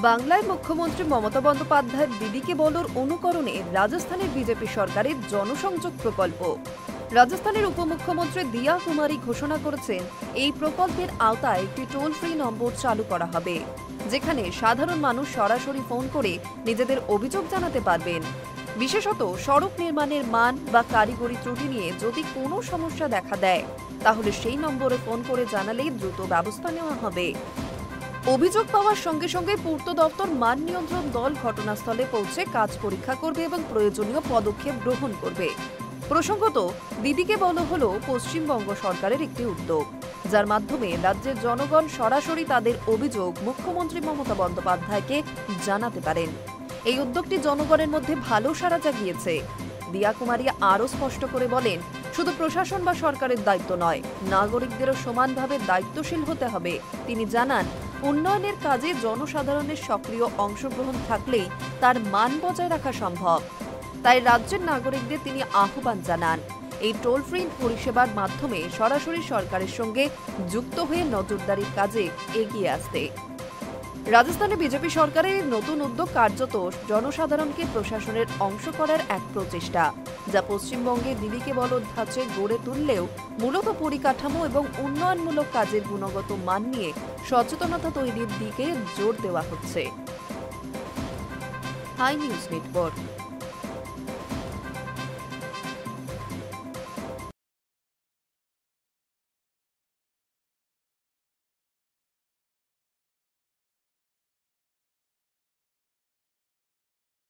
বাংলায় মুখ্যমন্ত্রী মমতা বন্দ্যোপাধ্যায়ের দিদিকে বলোর অনুকরণে রাজস্থানের বিজেপি সরকারের জনসংযোগ প্রকল্প। রাজস্থানের উপমুখ্যমন্ত্রী দিয়া কুমারী ঘোষণা করেছেন, এই প্রকল্পের আওতায় একটি টোল ফ্রি নম্বর চালু করা হবে, যেখানে সাধারণ মানুষ সরাসরি ফোন করে নিজেদের অভিযোগ জানাতে পারবেন। বিশেষত সড়ক নির্মাণের মান বা কারিগরি ত্রুটি নিয়ে যদি কোনো সমস্যা দেখা দেয়, তাহলে সেই নম্বরে ফোন করে জানালেই দ্রুত ব্যবস্থা নেওয়া হবে। অভিযোগ পাওয়ার সঙ্গে সঙ্গে পূর্ত দপ্তর মান নিয়ন্ত্রণ দল ঘটনাস্থলে পৌঁছে কাজ পরীক্ষা করবে এবং প্রয়োজনীয় পদক্ষেপ গ্রহণ করবে। প্রসঙ্গত, দিদিকে বলো হলো পশ্চিমবঙ্গ সরকারের একটি উদ্যোগ, যার মাধ্যমে রাজ্যের জনগণ সরাসরি তাদের অভিযোগ মুখ্যমন্ত্রী মমতা বন্দ্যোপাধ্যায়কে জানাতে পারেন। এই উদ্যোগটি জনগণের মধ্যে ভালো সাড়া জাগিয়েছে। দিয়া কুমারী আরও স্পষ্ট করে বলেন, শুধু প্রশাসন বা সরকারের দায়িত্ব নয়, নাগরিকদেরও সমানভাবে দায়িত্বশীল হতে হবে। তিনি জানান, উন্নয়নের কাজে জনসাধারণের সক্রিয় অংশগ্রহণ থাকলেই তার মান বজায় রাখা সম্ভব। তাই রাজ্যের নাগরিকদের তিনি আহ্বান জানান, এই টোল ফ্রি পরিষেবার মাধ্যমে সরাসরি সরকারের সঙ্গে যুক্ত হয়ে নজরদারির কাজে এগিয়ে আসতে। রাজস্থানে বিজেপি সরকারের নতুন উদ্যোগ কার্যত জনসাধারণকে প্রশাসনের অংশ করার এক প্রচেষ্টা, যা পশ্চিমবঙ্গে দিদিকে বলো ধাঁচে গড়ে তুললেও মূলত পরিকাঠামো এবং উন্নয়নমূলক কাজের গুণগত মান নিয়ে সচেতনতা তৈরির দিকে জোর দেওয়া হচ্ছে। High News network.